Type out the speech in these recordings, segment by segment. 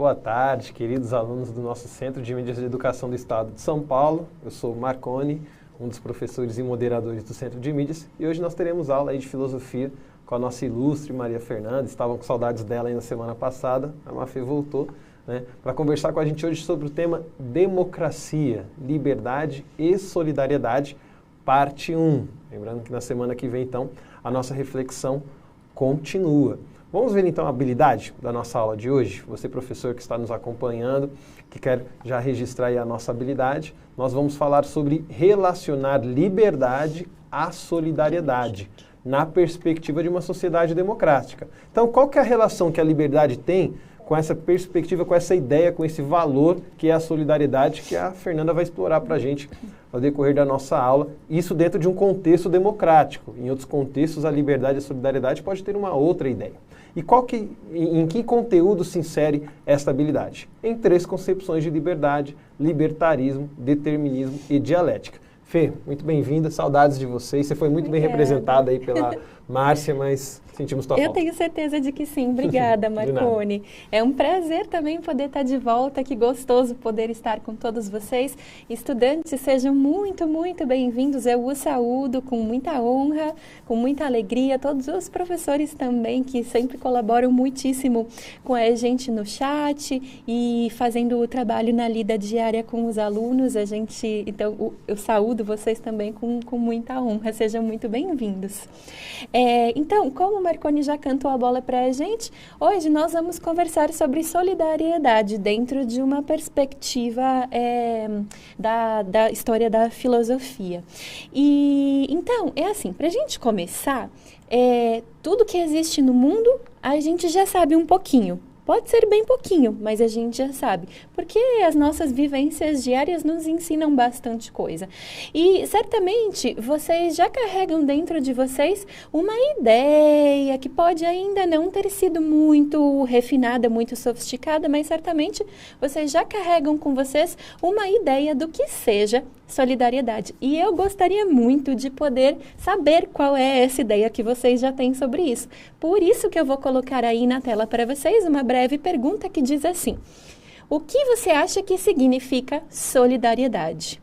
boa tarde, queridos alunos do nosso Centro de Mídias de Educação do Estado de São Paulo. Eu sou Marconi, um dos professores e moderadores do Centro de Mídias, e hoje nós teremos aula aí de filosofia com a nossa ilustre Maria Fernanda. Estavam com saudades dela aí na semana passada, a Mafê voltou, né, para conversar com a gente hoje sobre o tema democracia, liberdade e solidariedade, parte 1. Lembrando que na semana que vem, então, a nossa reflexão continua. Vamos ver então a habilidade da nossa aula de hoje. Você, professor que está nos acompanhando, que quer já registrar aí a nossa habilidade, nós vamos falar sobre relacionar liberdade à solidariedade, na perspectiva de uma sociedade democrática. Então, qual que é a relação que a liberdade tem com essa perspectiva, com essa ideia, com esse valor que é a solidariedade, que a Fernanda vai explorar para a gente ao decorrer da nossa aula, isso dentro de um contexto democrático. Em outros contextos, a liberdade e a solidariedade pode ter uma outra ideia. E em que conteúdo se insere esta habilidade? Em 3 concepções de liberdade: libertarismo, determinismo e dialética. Fê, muito bem-vinda, saudades de vocês. Você foi muito bem representada aí pela Márcia, mas sentimos tua falta. Eu tenho certeza de que sim. Obrigada, Marconi. É um prazer também poder estar de volta. Que gostoso poder estar com todos vocês. Estudantes, sejam muito, muito bem-vindos. Eu os saúdo com muita honra, com muita alegria. Todos os professores também, que sempre colaboram muitíssimo com a gente no chat e fazendo o trabalho na lida diária com os alunos. Então, eu saúdo vocês também com muita honra. Sejam muito bem-vindos. Então, como o Marconi já cantou a bola para a gente, hoje nós vamos conversar sobre solidariedade dentro de uma perspectiva da história da filosofia. E então, é assim, para a gente começar, tudo que existe no mundo, a gente já sabe um pouquinho. Pode ser bem pouquinho, mas a gente já sabe, porque as nossas vivências diárias nos ensinam bastante coisa. E certamente vocês já carregam dentro de vocês uma ideia que pode ainda não ter sido muito refinada, muito sofisticada, mas certamente vocês já carregam com vocês uma ideia do que seja solidariedade. E eu gostaria muito de poder saber qual é essa ideia que vocês já têm sobre isso. Por isso que eu vou colocar aí na tela para vocês uma breve pergunta que diz assim: o que você acha que significa solidariedade?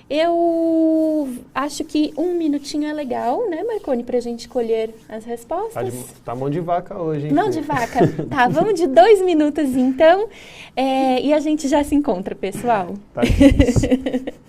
Eu acho que 1 minutinho é legal, né, Marconi, para a gente escolher as respostas. Tá mão de vaca hoje, hein? Mão de vaca. Tá, vamos de 2 minutos então, e a gente já se encontra, pessoal. Tá difícil.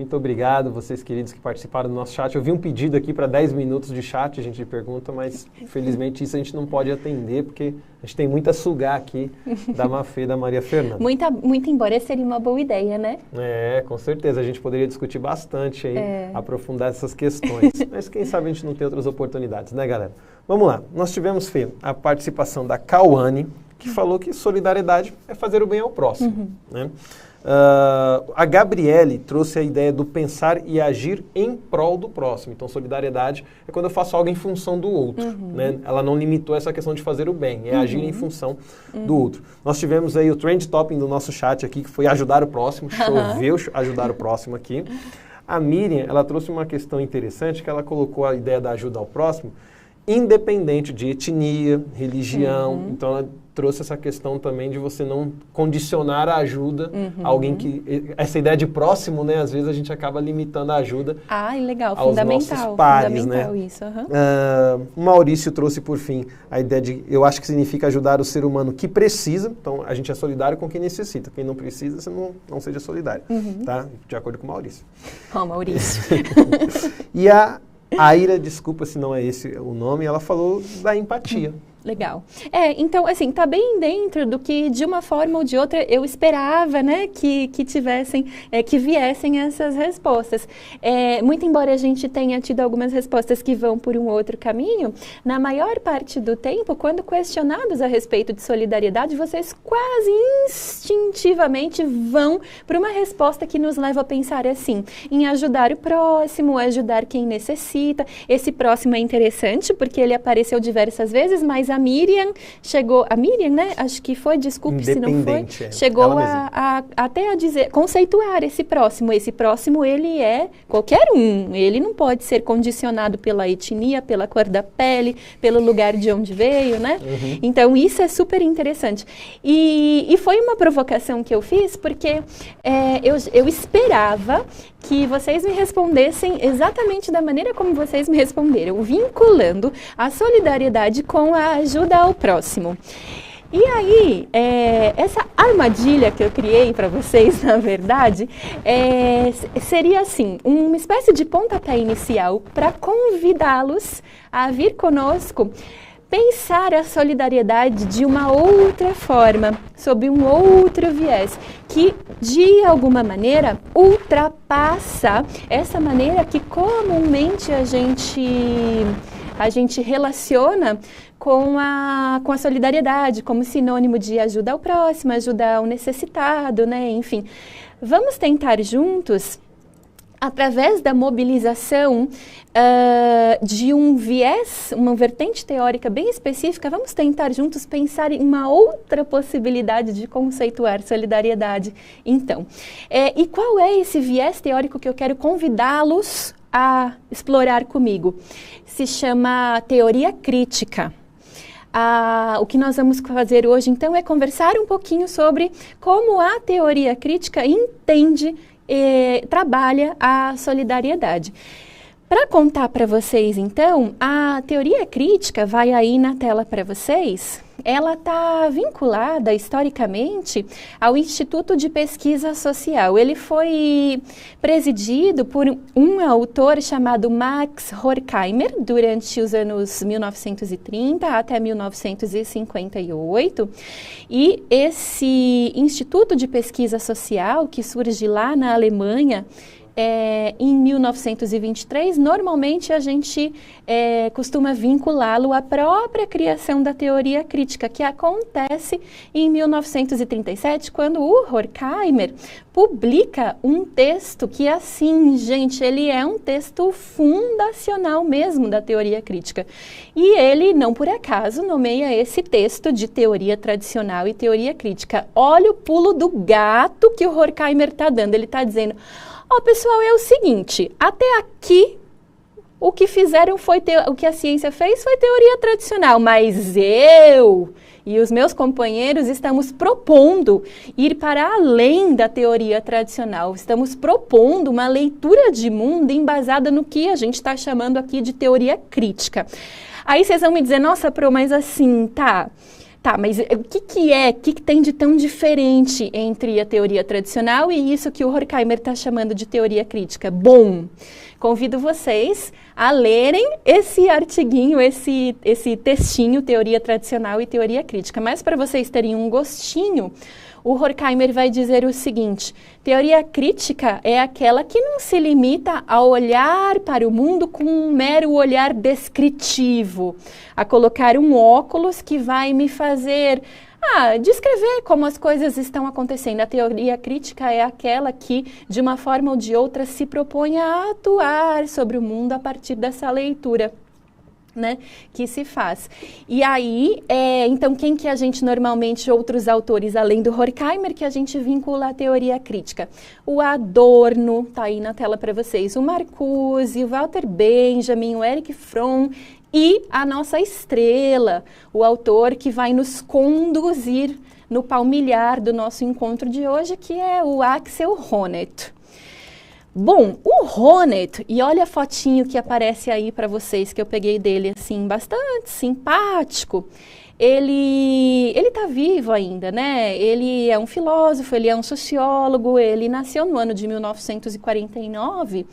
Muito obrigado, vocês queridos que participaram do nosso chat. Eu vi um pedido aqui para 10 minutos de chat, a gente pergunta, mas infelizmente isso a gente não pode atender, porque a gente tem muito a sugar aqui da Mafê e da Maria Fernanda. Muito embora seria uma boa ideia, né? Com certeza. A gente poderia discutir bastante aí, aprofundar essas questões. Mas quem sabe a gente não tem outras oportunidades, né, galera? Vamos lá. Nós tivemos, Fê, a participação da Cauane, que falou que solidariedade é fazer o bem ao próximo, né? A Gabriele trouxe a ideia do pensar e agir em prol do próximo. Então, solidariedade é quando eu faço algo em função do outro, né? Ela não limitou essa questão de fazer o bem, é agir em função do outro. Nós tivemos aí o trend topping do nosso chat aqui, que foi ajudar o próximo, choveu ajudar o próximo aqui. A Miriam, ela trouxe uma questão interessante, que ela colocou a ideia da ajuda ao próximo, independente de etnia, religião. Então, ela trouxe essa questão também de você não condicionar a ajuda a alguém que... Essa ideia de próximo, né? Às vezes a gente acaba limitando a ajuda legal, aos nossos pares, fundamental, né? Isso, o Maurício trouxe, por fim, a ideia de... Eu acho que significa ajudar o ser humano que precisa. Então, a gente é solidário com quem necessita. Quem não precisa, você não seja solidário. Tá? De acordo com o Maurício. Maurício. E a Aira, desculpa se não é esse o nome, ela falou da empatia. Legal. Então, assim, tá bem dentro do que, de uma forma ou de outra, eu esperava, né, que viessem essas respostas. Muito embora a gente tenha tido algumas respostas que vão por um outro caminho, na maior parte do tempo, quando questionados a respeito de solidariedade, vocês quase instintivamente vão para uma resposta que nos leva a pensar assim, em ajudar o próximo, ajudar quem necessita. Esse próximo é interessante, porque ele apareceu diversas vezes, mas a Miriam chegou, né? Acho que foi, desculpe se não foi, chegou até a dizer, conceituar esse próximo. Esse próximo, ele é qualquer um, ele não pode ser condicionado pela etnia, pela cor da pele, pelo lugar de onde veio, né? Então, isso é super interessante. E foi uma provocação que eu fiz, porque eu esperava que vocês me respondessem exatamente da maneira como vocês me responderam, vinculando a solidariedade com a ajuda ao próximo. E aí, essa armadilha que eu criei para vocês, na verdade, seria assim, uma espécie de pontapé inicial para convidá-los a vir conosco pensar a solidariedade de uma outra forma, sob um outro viés, que de alguma maneira ultrapassa essa maneira que comumente a gente relaciona com a solidariedade, como sinônimo de ajuda ao próximo, ajuda ao necessitado, né? Enfim, vamos tentar juntos, através da mobilização de um viés, uma vertente teórica bem específica, vamos tentar juntos pensar em uma outra possibilidade de conceituar solidariedade. Então, e qual é esse viés teórico que eu quero convidá-los a explorar comigo? Se chama teoria crítica. O que nós vamos fazer hoje, então, é conversar um pouquinho sobre como a teoria crítica entende trabalha a solidariedade. Para contar para vocês, então, a teoria crítica vai aí na tela para vocês. Ela está vinculada historicamente ao Instituto de Pesquisa Social. Ele foi presidido por um autor chamado Max Horkheimer durante os anos 1930 até 1958. E esse Instituto de Pesquisa Social, que surge lá na Alemanha, em 1923, normalmente a gente costuma vinculá-lo à própria criação da teoria crítica, que acontece em 1937, quando o Horkheimer publica um texto que, assim, gente, ele é um texto fundacional mesmo da teoria crítica. E ele, não por acaso, nomeia esse texto de teoria tradicional e teoria crítica. Olha o pulo do gato que o Horkheimer está dando. Ele está dizendo: pessoal, é o seguinte, até aqui o que fizeram foi o que a ciência fez foi teoria tradicional, mas eu e os meus companheiros estamos propondo ir para além da teoria tradicional. Estamos propondo uma leitura de mundo embasada no que a gente está chamando aqui de teoria crítica. Aí vocês vão me dizer: nossa, Pro, mas assim, tá... Tá, mas o que tem de tão diferente entre a teoria tradicional e isso que o Horkheimer está chamando de teoria crítica? Bom, convido vocês a lerem esse artiguinho, esse textinho, teoria tradicional e teoria crítica. Mas para vocês terem um gostinho, o Horkheimer vai dizer o seguinte: teoria crítica é aquela que não se limita a olhar para o mundo com um mero olhar descritivo, a colocar um óculos que vai me fazer descrever como as coisas estão acontecendo. A teoria crítica é aquela que, de uma forma ou de outra, se propõe a atuar sobre o mundo a partir dessa leitura, né, que se faz. E aí, então, quem que a gente normalmente, outros autores, além do Horkheimer, que a gente vincula à teoria crítica? O Adorno, tá aí na tela para vocês, o Marcuse, o Walter Benjamin, o Erich Fromm e a nossa estrela, o autor que vai nos conduzir no palmilhar do nosso encontro de hoje, que é o Axel Honneth. Bom, o Honneth, e olha a fotinho que aparece aí para vocês, que eu peguei dele, assim, bastante simpático. Ele tá vivo ainda, né? Ele é um filósofo, ele é um sociólogo, ele nasceu no ano de 1949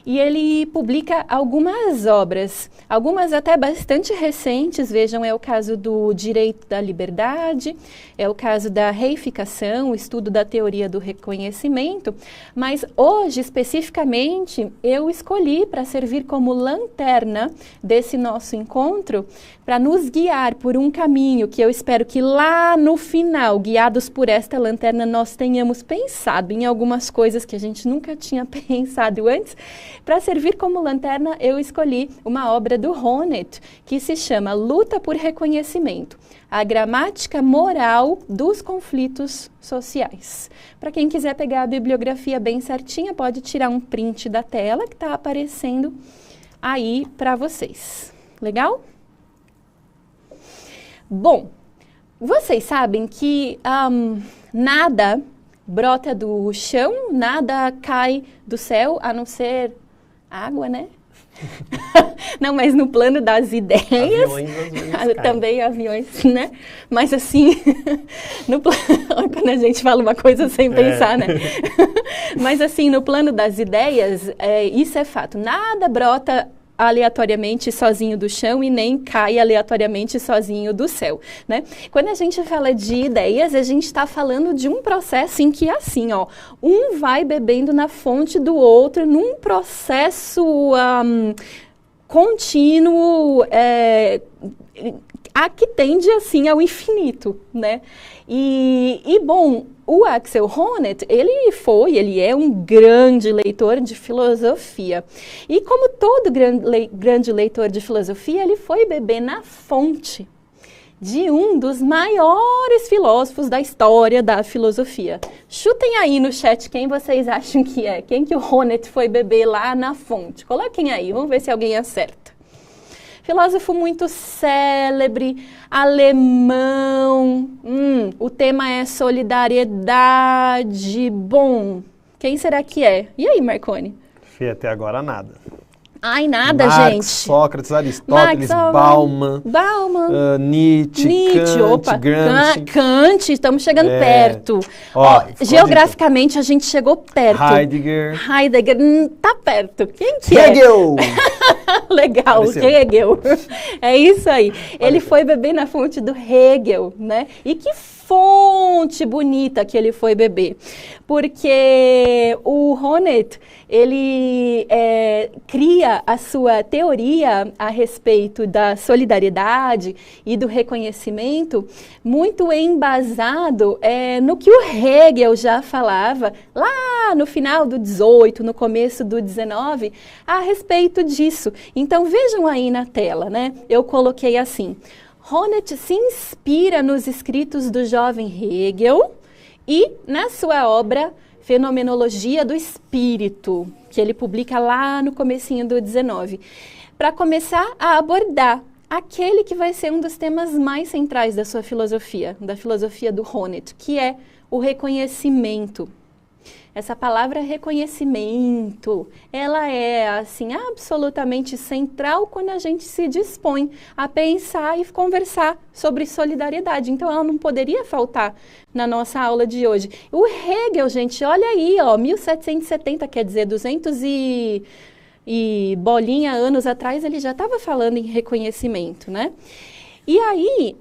e ele publica algumas obras, algumas até bastante recentes. Vejam, é o caso do Direito da Liberdade, é o caso da reificação, o estudo da teoria do reconhecimento, mas hoje, especificamente, eu escolhi para servir como lanterna desse nosso encontro, para nos guiar por um caminho que eu espero que lá no final, guiados por esta lanterna, nós tenhamos pensado em algumas coisas que a gente nunca tinha pensado antes. Para servir como lanterna, eu escolhi uma obra do Honneth, que se chama Luta por Reconhecimento, a gramática moral dos conflitos sociais. Para quem quiser pegar a bibliografia bem certinha, pode tirar um print da tela que está aparecendo aí para vocês. Legal? Bom, vocês sabem que nada brota do chão, nada cai do céu, a não ser água, né? Não, mas no plano das ideias, também aviões, né? Mas assim, quando a gente fala uma coisa sem pensar, né? Mas assim, no plano das ideias, isso é fato. Nada brota aleatoriamente sozinho do chão e nem cai aleatoriamente sozinho do céu, né? Quando a gente fala de ideias, a gente está falando de um processo em que assim, ó, um vai bebendo na fonte do outro num processo contínuo, que tende assim ao infinito, né? E bom, o Axel Honneth, ele é um grande leitor de filosofia. E como todo grande leitor de filosofia, ele foi beber na fonte de um dos maiores filósofos da história da filosofia. Chutem aí no chat quem vocês acham que é. Quem que o Honneth foi beber lá na fonte? Coloquem aí, vamos ver se alguém acerta. Filósofo muito célebre, alemão. O tema é solidariedade. Bom, quem será que é? E aí, Marconi? Até agora nada. Ai, nada, Marx, gente. Sócrates, Aristóteles, Bauman, Nietzsche, Kant, Gramsci. Kant, estamos chegando perto. Geograficamente, a gente chegou perto. Heidegger, tá perto. Quem que é? Hegel! Legal, Hegel. É isso aí. Ele foi beber na fonte do Hegel, né? E que fonte bonita que ele foi beber. Porque o Honneth, ele cria a sua teoria a respeito da solidariedade e do reconhecimento muito embasado no que o Hegel já falava lá no final do 18, no começo do 19, a respeito disso. Então vejam aí na tela, né? Eu coloquei assim: Honneth se inspira nos escritos do jovem Hegel e na sua obra Fenomenologia do Espírito, que ele publica lá no comecinho do 19, para começar a abordar aquele que vai ser um dos temas mais centrais da sua filosofia, da filosofia do Honneth, que é o reconhecimento. Essa palavra reconhecimento, ela é, assim, absolutamente central quando a gente se dispõe a pensar e conversar sobre solidariedade. Então, ela não poderia faltar na nossa aula de hoje. O Hegel, gente, olha aí, ó, 1770, quer dizer, 200 e bolinha anos atrás, ele já estava falando em reconhecimento, né? E aí,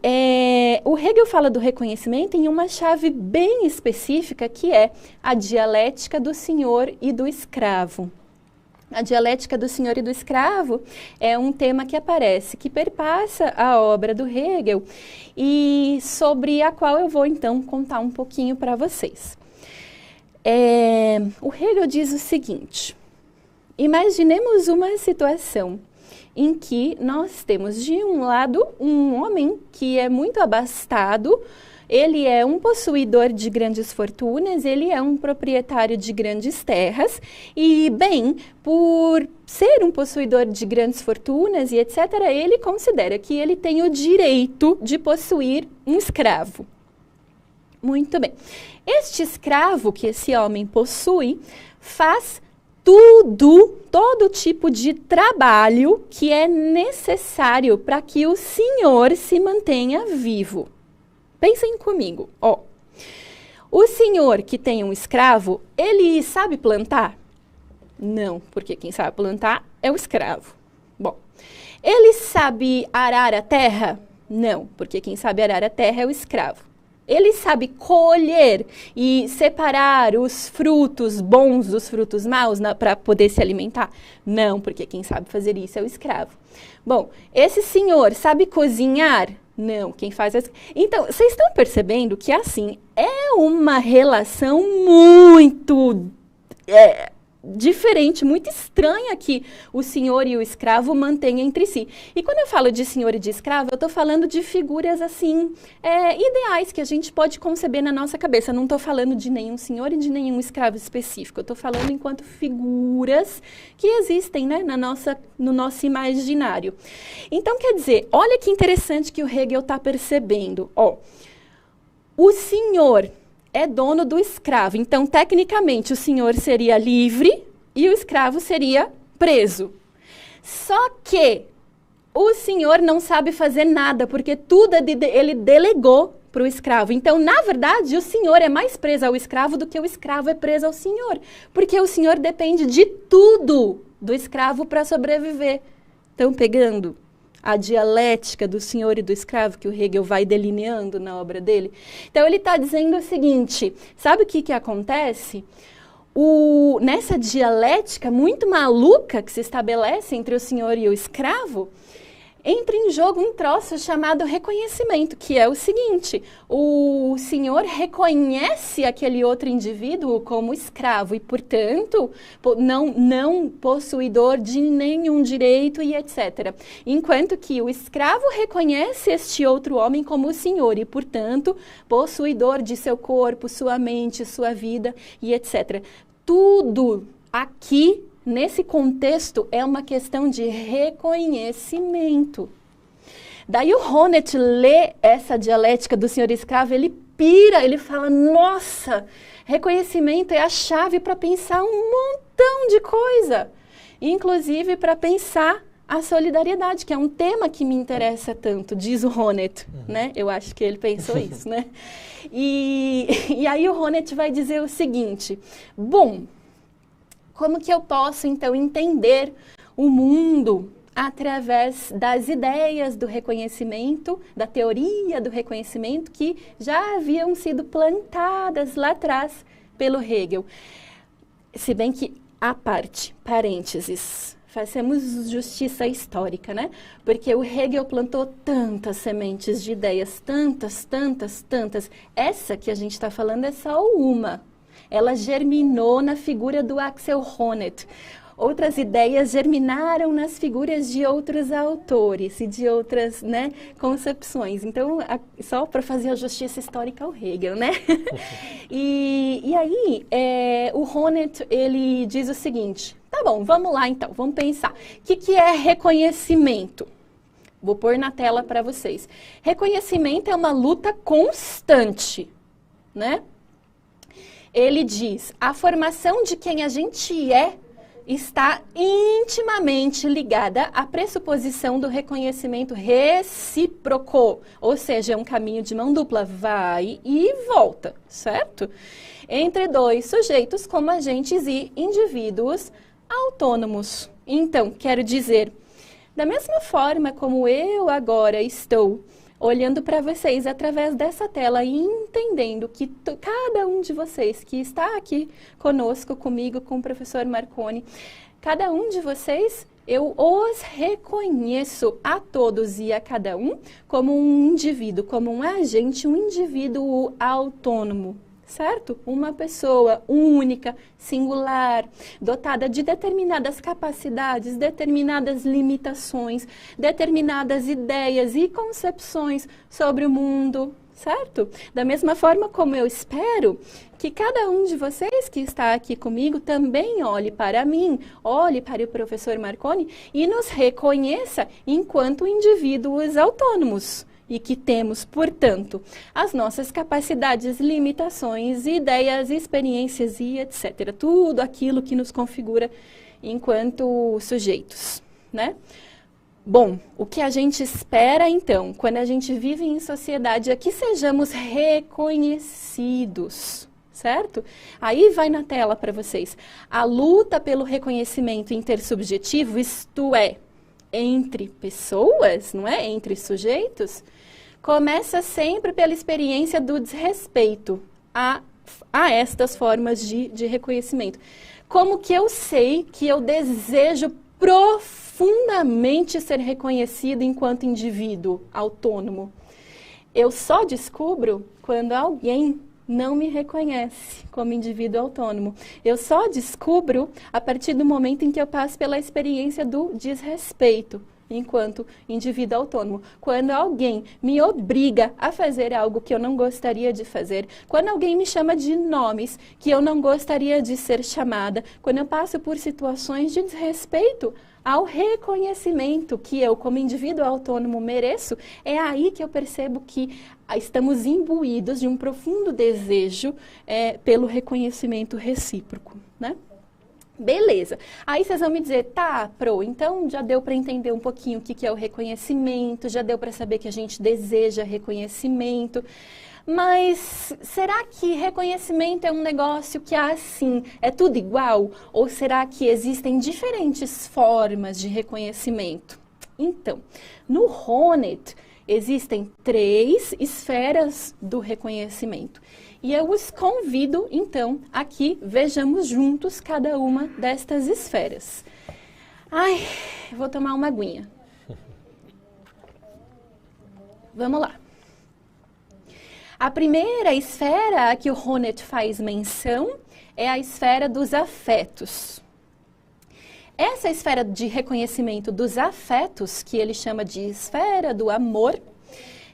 o Hegel fala do reconhecimento em uma chave bem específica, que é a dialética do senhor e do escravo. A dialética do senhor e do escravo é um tema que aparece, que perpassa a obra do Hegel e sobre a qual eu vou, então, contar um pouquinho para vocês. O Hegel diz o seguinte: imaginemos uma situação em que nós temos, de um lado, um homem que é muito abastado, ele é um possuidor de grandes fortunas, ele é um proprietário de grandes terras e, bem, por ser um possuidor de grandes fortunas e etc., ele considera que ele tem o direito de possuir um escravo. Muito bem. Este escravo que esse homem possui faz todo tipo de trabalho que é necessário para que o senhor se mantenha vivo. Pensem comigo, ó. O senhor que tem um escravo, ele sabe plantar? Não, porque quem sabe plantar é o escravo. Bom, ele sabe arar a terra? Não, porque quem sabe arar a terra é o escravo. Ele sabe colher e separar os frutos bons dos frutos maus para poder se alimentar? Não, porque quem sabe fazer isso é o escravo. Bom, esse senhor sabe cozinhar? Não, quem faz é... Então, vocês estão percebendo que, assim, é uma relação muito diferente, muito estranha que o senhor e o escravo mantêm entre si. E quando eu falo de senhor e de escravo, eu estou falando de figuras, assim, ideais que a gente pode conceber na nossa cabeça. Eu não estou falando de nenhum senhor e de nenhum escravo específico. Eu estou falando enquanto figuras que existem, né, no nosso imaginário. Então, quer dizer, olha que interessante que o Hegel está percebendo. Ó, o senhor é dono do escravo. Então, tecnicamente, o senhor seria livre e o escravo seria preso. Só que o senhor não sabe fazer nada, porque tudo ele delegou para o escravo. Então, na verdade, o senhor é mais preso ao escravo do que o escravo é preso ao senhor. Porque o senhor depende de tudo do escravo para sobreviver. Estão pegando a dialética do senhor e do escravo que o Hegel vai delineando na obra dele? Então, ele está dizendo o seguinte, sabe o que acontece? Nessa dialética muito maluca que se estabelece entre o senhor e o escravo, entra em jogo um troço chamado reconhecimento, que é o seguinte: o senhor reconhece aquele outro indivíduo como escravo e, portanto, não possuidor de nenhum direito e etc. Enquanto que o escravo reconhece este outro homem como o senhor e, portanto, possuidor de seu corpo, sua mente, sua vida e etc. Tudo aqui nesse contexto, é uma questão de reconhecimento. Daí o Honneth lê essa dialética do senhor escravo, ele pira, ele fala, nossa, reconhecimento é a chave para pensar um montão de coisa, inclusive para pensar a solidariedade, que é um tema que me interessa tanto, diz o Honneth, né? Eu acho que ele pensou isso, né? E aí o Honneth vai dizer o seguinte, bom, como que eu posso, então, entender o mundo através das ideias do reconhecimento, da teoria do reconhecimento, que já haviam sido plantadas lá atrás pelo Hegel? Se bem que, à parte, parênteses, fazemos justiça histórica, né? Porque o Hegel plantou tantas sementes de ideias, tantas. Essa que a gente está falando é só uma. Ela germinou na figura do Axel Honneth. Outras ideias germinaram nas figuras de outros autores e de outras, né, concepções. Então, só para fazer a justiça histórica ao Hegel, né? E aí, o Honneth, ele diz o seguinte, tá bom, vamos lá então, vamos pensar. O que é reconhecimento? Vou pôr na tela para vocês. Reconhecimento é uma luta constante, né? ele diz, a formação de quem a gente é está intimamente ligada à pressuposição do reconhecimento recíproco, ou seja, é um caminho de mão dupla, vai e volta, certo? Entre dois sujeitos como agentes e indivíduos autônomos. Então, quero dizer, da mesma forma como eu agora estou olhando para vocês através dessa tela e entendendo que cada um de vocês que está aqui conosco, comigo, com o professor Marconi, cada um de vocês, eu os reconheço a todos e a cada um como um indivíduo, como um agente, um indivíduo autônomo. Certo? Uma pessoa única, singular, dotada de determinadas capacidades, determinadas limitações, determinadas ideias e concepções sobre o mundo, certo? Da mesma forma como eu espero que cada um de vocês que está aqui comigo também olhe para mim, olhe para o professor Marconi e nos reconheça enquanto indivíduos autônomos. E que temos, portanto, as nossas capacidades, limitações, ideias, experiências e etc. Tudo aquilo que nos configura enquanto sujeitos, né? Bom, o que a gente espera, então, quando a gente vive em sociedade é que sejamos reconhecidos, certo? Aí vai na tela para vocês. A luta pelo reconhecimento intersubjetivo, isto é, entre pessoas, não é? Entre sujeitos, começa sempre pela experiência do desrespeito a estas formas de reconhecimento. Como que eu sei que eu desejo profundamente ser reconhecido enquanto indivíduo autônomo? Eu só descubro quando alguém não me reconhece como indivíduo autônomo. Eu só descubro a partir do momento em que eu passo pela experiência do desrespeito enquanto indivíduo autônomo. Quando alguém me obriga a fazer algo que eu não gostaria de fazer, quando alguém me chama de nomes que eu não gostaria de ser chamada, quando eu passo por situações de desrespeito ao reconhecimento que eu, como indivíduo autônomo, mereço, é aí que eu percebo que estamos imbuídos de um profundo desejo pelo reconhecimento recíproco, né? Beleza. Aí vocês vão me dizer, tá, Pro, então já deu para entender um pouquinho o que é o reconhecimento, já deu para saber que a gente deseja reconhecimento, mas será que reconhecimento é um negócio que, assim, é tudo igual? Ou será que existem diferentes formas de reconhecimento? Então, no Honneth, existem 3 esferas do reconhecimento. E eu os convido, então, a que vejamos juntos cada uma destas esferas. Ai, vou tomar uma aguinha. Vamos lá. A primeira esfera a que o Honneth faz menção é a esfera dos afetos. Essa esfera de reconhecimento dos afetos, que ele chama de esfera do amor,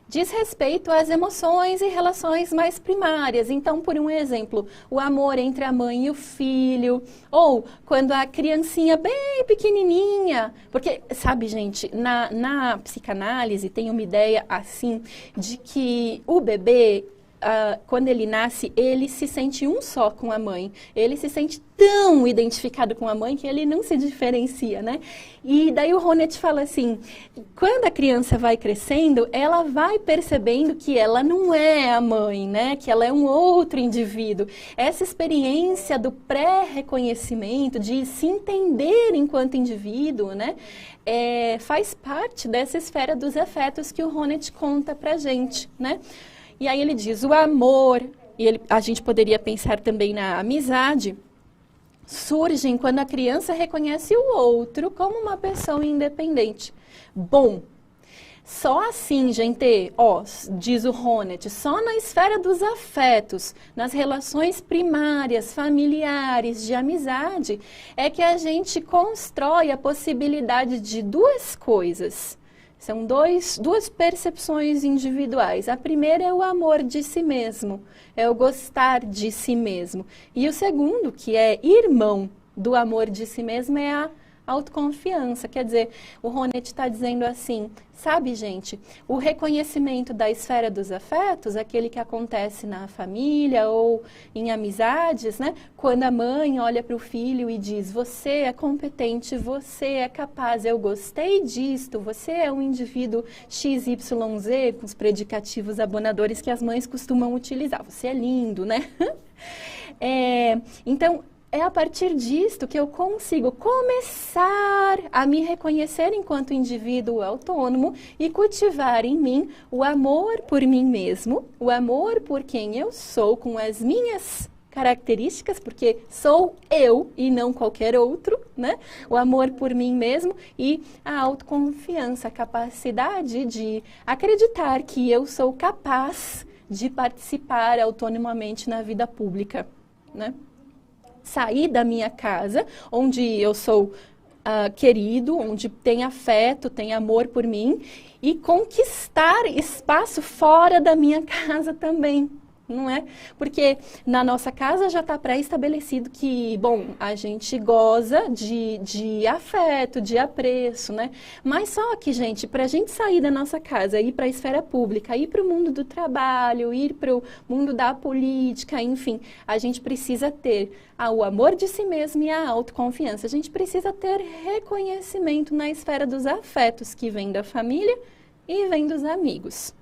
diz respeito às emoções e relações mais primárias. Então, por um exemplo, o amor entre a mãe e o filho, ou quando a criancinha bem pequenininha, porque, sabe, gente, na psicanálise tem uma ideia assim de que o bebê, quando ele nasce, ele se sente um só com a mãe. Ele se sente tão identificado com a mãe que ele não se diferencia, né? E daí o Honneth fala assim, quando a criança vai crescendo, ela vai percebendo que ela não é a mãe, né? Que ela é um outro indivíduo. Essa experiência do pré-reconhecimento, de se entender enquanto indivíduo, né? Faz parte dessa esfera dos afetos que o Honneth conta pra gente, né? E aí ele diz, o amor, e a gente poderia pensar também na amizade, surgem quando a criança reconhece o outro como uma pessoa independente. Bom, só assim, gente, diz o Honneth, só na esfera dos afetos, nas relações primárias, familiares, de amizade, é que a gente constrói a possibilidade de 2 coisas. São duas percepções individuais. A primeira é o amor de si mesmo, é o gostar de si mesmo. E o segundo, que é irmão do amor de si mesmo, é a autoconfiança. Quer dizer, o Honneth está dizendo assim, sabe, gente, o reconhecimento da esfera dos afetos, aquele que acontece na família ou em amizades, né? Quando a mãe olha para o filho e diz, você é competente, você é capaz, eu gostei disto, você é um indivíduo XYZ, com os predicativos abonadores que as mães costumam utilizar. Você é lindo, né? Então, é a partir disto que eu consigo começar a me reconhecer enquanto indivíduo autônomo e cultivar em mim o amor por mim mesmo, o amor por quem eu sou, com as minhas características, porque sou eu e não qualquer outro, né? O amor por mim mesmo e a autoconfiança, a capacidade de acreditar que eu sou capaz de participar autonomamente na vida pública, né? Sair da minha casa, onde eu sou querido, onde tem afeto, tem amor por mim, e conquistar espaço fora da minha casa também, não é? Porque na nossa casa já está pré-estabelecido que, bom, a gente goza de afeto, de apreço, né? Mas só que, gente, para a gente sair da nossa casa, ir para a esfera pública, ir para o mundo do trabalho, ir para o mundo da política, enfim, a gente precisa ter o amor de si mesmo e a autoconfiança. A gente precisa ter reconhecimento na esfera dos afetos, que vem da família e vem dos amigos.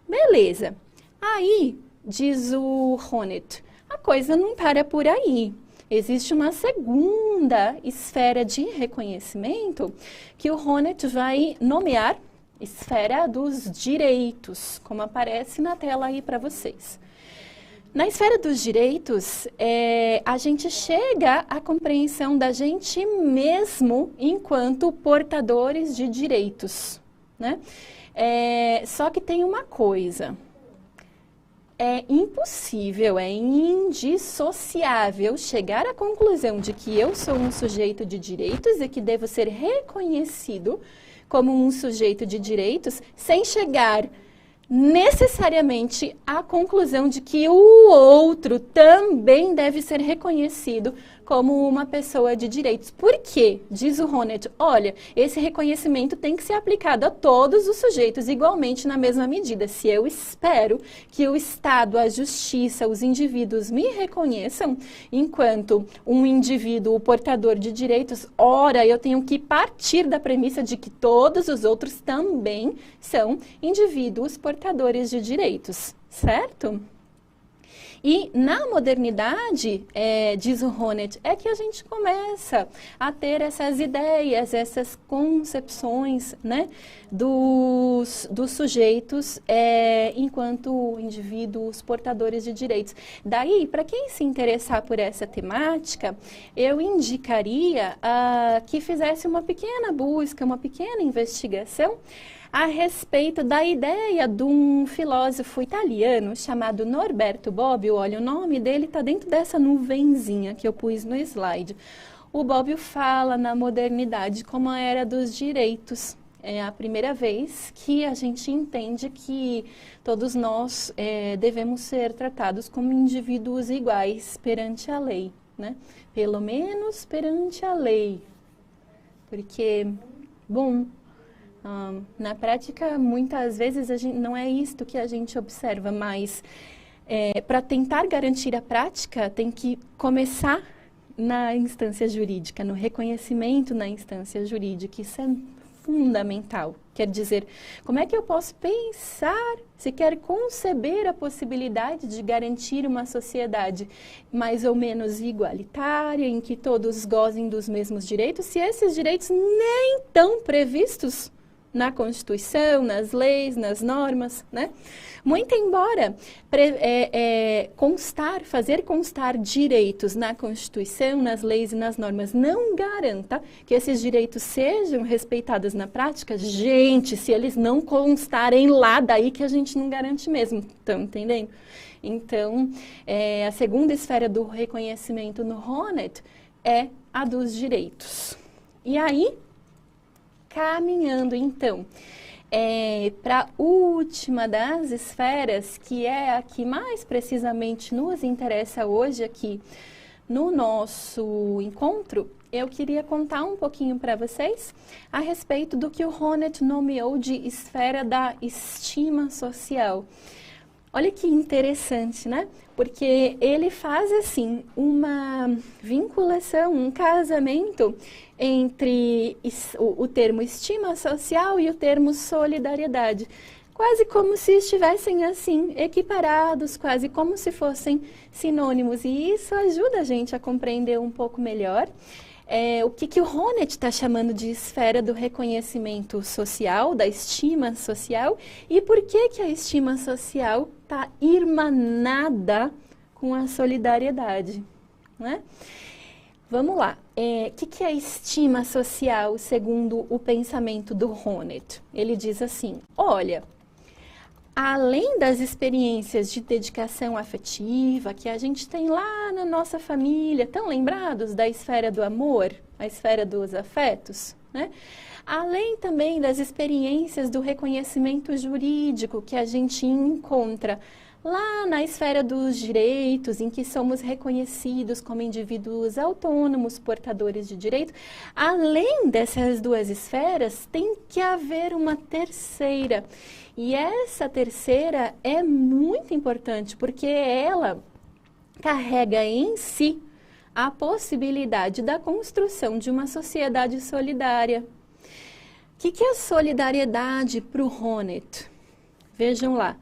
Beleza. Aí, diz o Honneth, a coisa não para por aí. Existe uma segunda esfera de reconhecimento que o Honneth vai nomear esfera dos direitos, como aparece na tela aí para vocês. Na esfera dos direitos, a gente chega à compreensão da gente mesmo enquanto portadores de direitos, né? Só que tem uma coisa. É impossível, é indissociável chegar à conclusão de que eu sou um sujeito de direitos e que devo ser reconhecido como um sujeito de direitos sem chegar necessariamente à conclusão de que o outro também deve ser reconhecido como uma pessoa de direitos. Por quê? Diz o Honneth, olha, esse reconhecimento tem que ser aplicado a todos os sujeitos igualmente na mesma medida. Se eu espero que o Estado, a justiça, os indivíduos me reconheçam enquanto um indivíduo portador de direitos, ora, eu tenho que partir da premissa de que todos os outros também são indivíduos portadores de direitos, certo? E na modernidade, diz o Honneth, é que a gente começa a ter essas ideias, essas concepções, né, dos sujeitos enquanto indivíduos portadores de direitos. Daí, para quem se interessar por essa temática, eu indicaria que fizesse uma pequena busca, uma pequena investigação a respeito da ideia de um filósofo italiano chamado Norberto Bobbio. Olha, o nome dele está dentro dessa nuvenzinha que eu pus no slide. O Bobbio fala na modernidade como a era dos direitos. É a primeira vez que a gente entende que todos nós devemos ser tratados como indivíduos iguais perante a lei, né? Pelo menos perante a lei. Porque, bom, na prática, muitas vezes não é isto que a gente observa, mas para tentar garantir a prática, tem que começar na instância jurídica, no reconhecimento na instância jurídica. Isso é fundamental. Quer dizer, como é que eu posso pensar, sequer conceber a possibilidade de garantir uma sociedade mais ou menos igualitária, em que todos gozem dos mesmos direitos, se esses direitos nem estão previstos na Constituição, nas leis, nas normas, né? Muito embora fazer constar direitos na Constituição, nas leis e nas normas não garanta que esses direitos sejam respeitados na prática, gente, se eles não constarem lá, daí que a gente não garante mesmo, estão entendendo? Então, a segunda esfera do reconhecimento no Honneth é a dos direitos. E aí, caminhando, então, para a última das esferas, que é a que mais precisamente nos interessa hoje aqui no nosso encontro, eu queria contar um pouquinho para vocês a respeito do que o Honneth nomeou de esfera da estima social. Olha que interessante, né? Porque ele faz, assim, uma vinculação, um casamento entre o termo estima social e o termo solidariedade. Quase como se estivessem, assim, equiparados, quase como se fossem sinônimos. E isso ajuda a gente a compreender um pouco melhor o que o Honneth está chamando de esfera do reconhecimento social, da estima social, e por que a estima social está irmanada com a solidariedade, né? Vamos lá. O que é estima social segundo o pensamento do Honneth? Ele diz assim, olha, além das experiências de dedicação afetiva que a gente tem lá na nossa família, tão lembrados da esfera do amor, a esfera dos afetos, né? Além também das experiências do reconhecimento jurídico que a gente encontra lá na esfera dos direitos, em que somos reconhecidos como indivíduos autônomos, portadores de direito, além dessas duas esferas, tem que haver uma terceira. E essa terceira é muito importante, porque ela carrega em si a possibilidade da construção de uma sociedade solidária. O que é solidariedade para o Honneth? Vejam lá.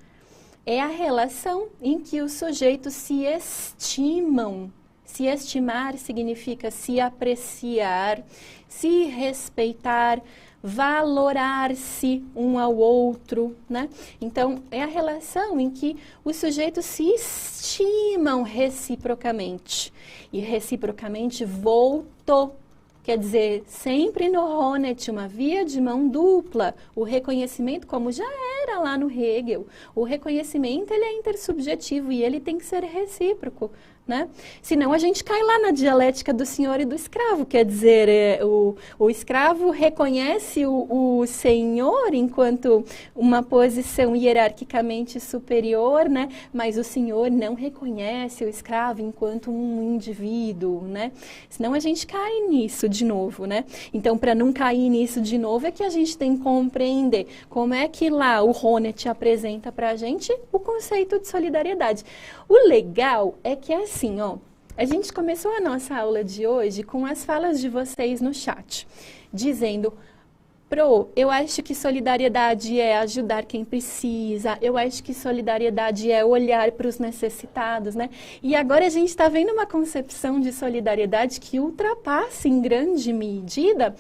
É a relação em que os sujeitos se estimam. Se estimar significa se apreciar, se respeitar, valorar-se um ao outro, né? Então, é a relação em que os sujeitos se estimam reciprocamente. E reciprocamente voltou. Quer dizer, sempre no Honneth, uma via de mão dupla. O reconhecimento, como já era lá no Hegel, o reconhecimento ele é intersubjetivo e ele tem que ser recíproco, né? Senão a gente cai lá na dialética do senhor e do escravo. Quer dizer, o escravo reconhece o senhor enquanto uma posição hierarquicamente superior, né? Mas o senhor não reconhece o escravo enquanto um indivíduo, né? Senão a gente cai nisso de novo, né? Então, para não cair nisso de novo, é que a gente tem que compreender como é que lá o Honneth apresenta para a gente o conceito de solidariedade. O legal é que assim, ó, a gente começou a nossa aula de hoje com as falas de vocês no chat, dizendo, eu acho que solidariedade é ajudar quem precisa, eu acho que solidariedade é olhar para os necessitados, né? E agora a gente está vendo uma concepção de solidariedade que ultrapassa em grande medida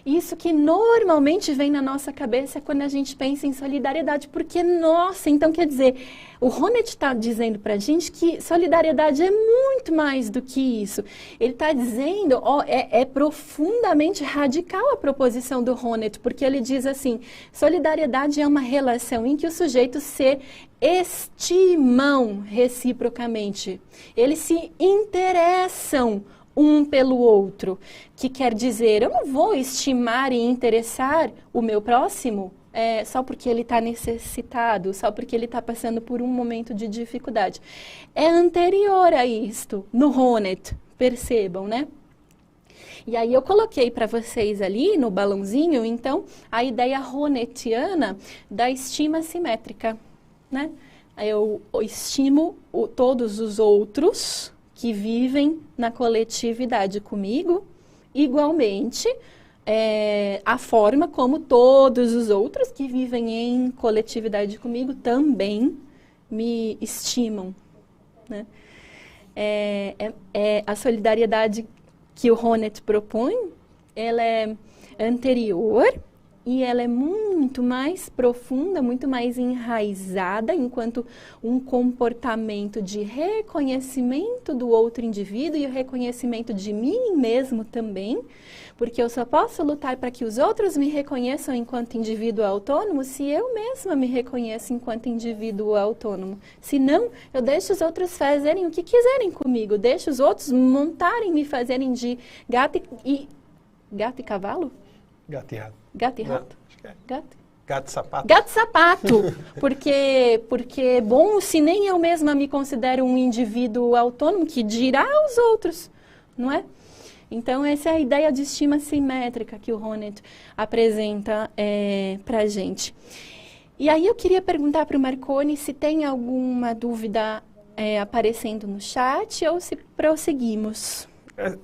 isso que normalmente vem na nossa cabeça quando a gente pensa em solidariedade, porque, nossa, então quer dizer, o Honneth está dizendo para a gente que solidariedade é muito mais do que isso. Ele está dizendo, é profundamente radical a proposição do Honneth, porque ele diz assim, solidariedade é uma relação em que os sujeitos se estimam reciprocamente. Eles se interessam um pelo outro, que quer dizer, eu não vou estimar e interessar o meu próximo só porque ele está necessitado, só porque ele está passando por um momento de dificuldade. É anterior a isto, no Honneth, percebam, né? E aí eu coloquei para vocês ali no balãozinho, então, a ideia honnethiana da estima simétrica, né? Eu estimo todos os outros que vivem na coletividade comigo, igualmente, a forma como todos os outros que vivem em coletividade comigo também me estimam, né? A solidariedade que o Honneth propõe, ela é anterior e ela é muito mais profunda, muito mais enraizada enquanto um comportamento de reconhecimento do outro indivíduo e o reconhecimento de mim mesmo também, porque eu só posso lutar para que os outros me reconheçam enquanto indivíduo autônomo se eu mesma me reconheço enquanto indivíduo autônomo. Se não, eu deixo os outros fazerem o que quiserem comigo, deixo os outros montarem, me fazerem de gato e cavalo? Gato e rato. Gato e rato? Gato e sapato. Gato e sapato. Porque, bom, se nem eu mesma me considero um indivíduo autônomo, que dirá aos outros, não é? Então, essa é a ideia de estima simétrica que o Honneth apresenta para a gente. E aí eu queria perguntar para o Marconi se tem alguma dúvida aparecendo no chat ou se prosseguimos.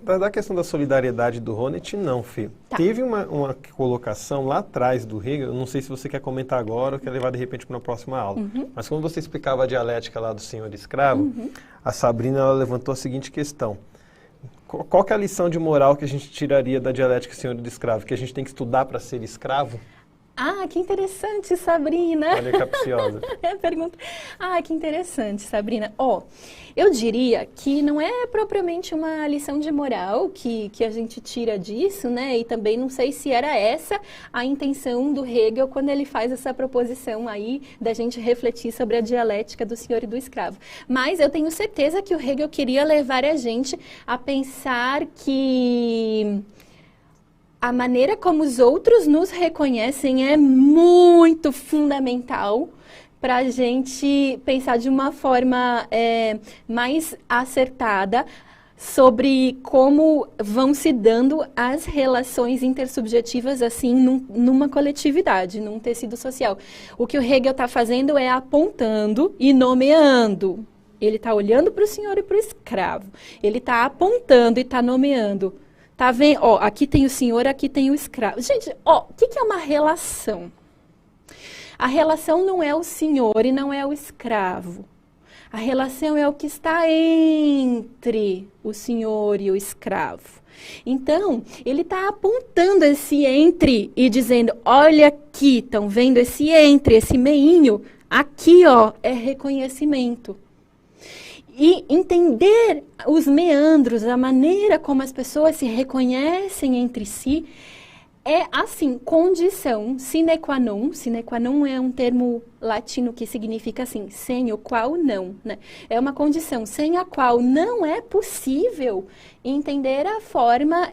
Da questão da solidariedade do Honneth, não, Fê. Tá. Teve uma colocação lá atrás do Hegel, eu não sei se você quer comentar agora ou quer levar de repente para uma próxima aula, mas quando você explicava a dialética lá do senhor escravo, a Sabrina ela levantou a seguinte questão. Qual que é a lição de moral que a gente tiraria da dialética senhor do escravo? Que a gente tem que estudar para ser escravo? Ah, que interessante, Sabrina. Olha que capciosa. Pergunta. Ah, que interessante, Sabrina. Eu diria que não é propriamente uma lição de moral que a gente tira disso, né? E também não sei se era essa a intenção do Hegel quando ele faz essa proposição aí da gente refletir sobre a dialética do senhor e do escravo. Mas eu tenho certeza que o Hegel queria levar a gente a pensar que a maneira como os outros nos reconhecem é muito fundamental para a gente pensar de uma forma mais acertada sobre como vão se dando as relações intersubjetivas assim numa coletividade, num tecido social. O que o Hegel está fazendo é apontando e nomeando. Ele está olhando para o senhor e para o escravo. Ele está apontando e está nomeando. Tá vendo? Aqui tem o senhor, aqui tem o escravo. Gente, o que é uma relação? A relação não é o senhor e não é o escravo. A relação é o que está entre o senhor e o escravo. Então, ele está apontando esse entre e dizendo, olha aqui, estão vendo esse entre, esse meinho? Aqui, é reconhecimento. E entender os meandros, a maneira como as pessoas se reconhecem entre si, é, assim, condição sine qua non. Sine qua non é um termo latino que significa, assim, sem o qual não, né? É uma condição sem a qual não é possível entender a forma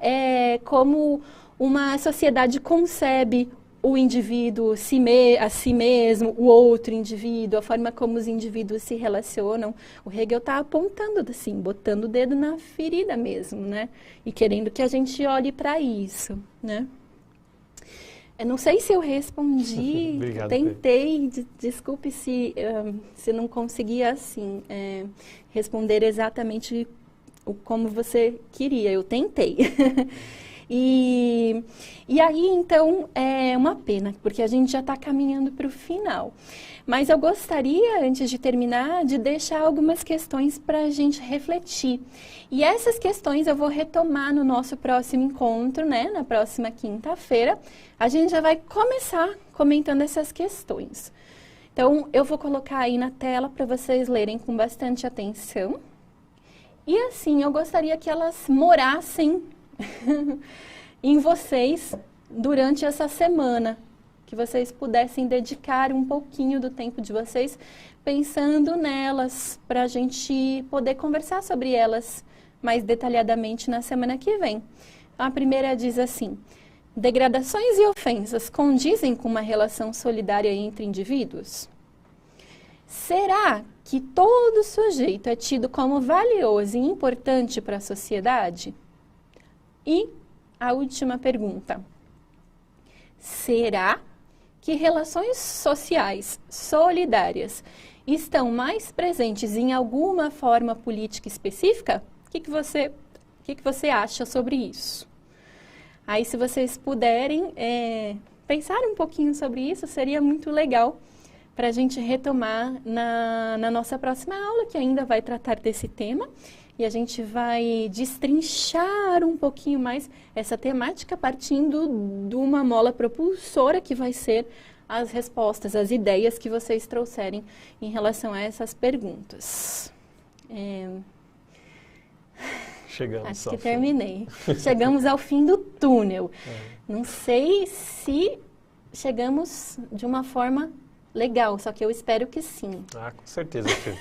como uma sociedade concebe o indivíduo a si mesmo, o outro indivíduo, a forma como os indivíduos se relacionam. O Hegel está apontando assim, botando o dedo na ferida mesmo, né? E querendo que a gente olhe para isso, né? Eu não sei se eu respondi, Obrigado, tentei, desculpe se não consegui assim responder exatamente como você queria, eu tentei. E aí, então, é uma pena, porque a gente já está caminhando para o final. Mas eu gostaria, antes de terminar, de deixar algumas questões para a gente refletir. E essas questões eu vou retomar no nosso próximo encontro, né? Na próxima quinta-feira. A gente já vai começar comentando essas questões. Então, eu vou colocar aí na tela para vocês lerem com bastante atenção. E assim, eu gostaria que elas morassem em vocês durante essa semana, que vocês pudessem dedicar um pouquinho do tempo de vocês pensando nelas, para a gente poder conversar sobre elas mais detalhadamente na semana que vem. A primeira diz assim: degradações e ofensas condizem com uma relação solidária entre indivíduos? Será que todo sujeito é tido como valioso e importante para a sociedade? E a última pergunta: será que relações sociais solidárias estão mais presentes em alguma forma política específica? O que você acha sobre isso? Aí, se vocês puderem pensar um pouquinho sobre isso, seria muito legal para a gente retomar na nossa próxima aula, que ainda vai tratar desse tema. E a gente vai destrinchar um pouquinho mais essa temática partindo de uma mola propulsora que vai ser as respostas, as ideias que vocês trouxerem em relação a essas perguntas. Chegamos. Acho que terminei. Chegamos ao fim do túnel. Não sei se chegamos de uma forma legal, só que eu espero que sim. Ah, com certeza, Fê.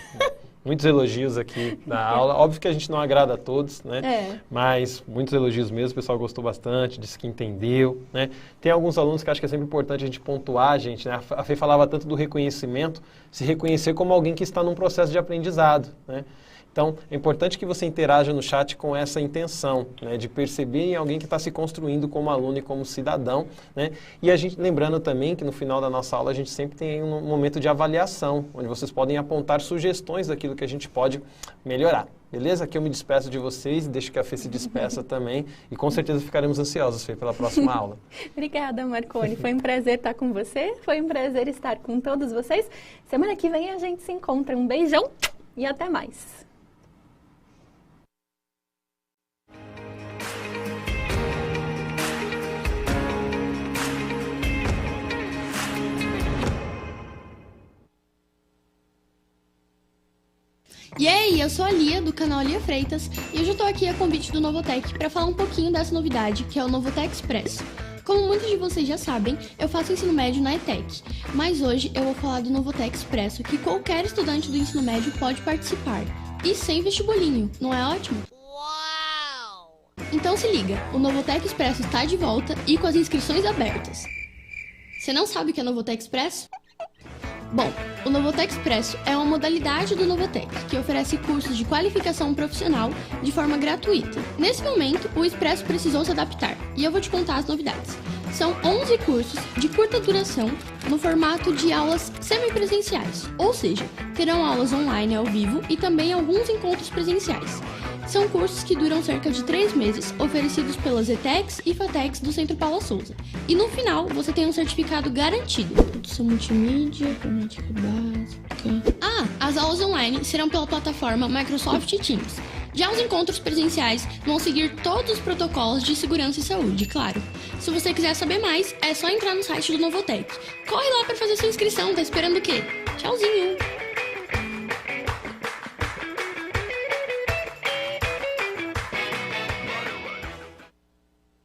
Muitos elogios aqui na aula. Óbvio que a gente não agrada a todos, né? Mas muitos elogios mesmo, o pessoal gostou bastante, disse que entendeu, né? Tem alguns alunos que acho que é sempre importante a gente pontuar, gente, né? A Fê falava tanto do reconhecimento, se reconhecer como alguém que está num processo de aprendizado, né? Então, é importante que você interaja no chat com essa intenção, né, de perceber em alguém que está se construindo como aluno e como cidadão, né? E a gente, lembrando também que no final da nossa aula a gente sempre tem um momento de avaliação, onde vocês podem apontar sugestões daquilo que a gente pode melhorar. Beleza? Aqui eu me despeço de vocês, deixo que a Fê se despeça também e com certeza ficaremos ansiosos, Fê, pela próxima aula. Obrigada, Marconi. Foi um prazer estar com você, foi um prazer estar com todos vocês. Semana que vem a gente se encontra. Um beijão e até mais. E aí, eu sou a Lia, do canal Lia Freitas, e hoje eu tô aqui a convite do Novotec para falar um pouquinho dessa novidade, que é o Novotec Expresso. Como muitos de vocês já sabem, eu faço ensino médio na ETEC, mas hoje eu vou falar do Novotec Expresso, que qualquer estudante do ensino médio pode participar, e sem vestibulinho, não é ótimo? Uau! Então se liga, o Novotec Expresso está de volta e com as inscrições abertas. Você não sabe o que é Novotec Expresso? Bom, o Novotec Expresso é uma modalidade do Novotec, que oferece cursos de qualificação profissional de forma gratuita. Nesse momento, o Expresso precisou se adaptar, e eu vou te contar as novidades. São 11 cursos de curta duração no formato de aulas semipresenciais, ou seja, terão aulas online ao vivo e também alguns encontros presenciais. São cursos que duram cerca de 3 meses, oferecidos pelas ETECs e FATECs do Centro Paula Souza. E no final, você tem um certificado garantido. Produção multimídia, fonética básica... as aulas online serão pela plataforma Microsoft Teams. Já os encontros presenciais vão seguir todos os protocolos de segurança e saúde, claro. Se você quiser saber mais, é só entrar no site do Novotec. Corre lá para fazer sua inscrição, tá esperando o quê? Tchauzinho!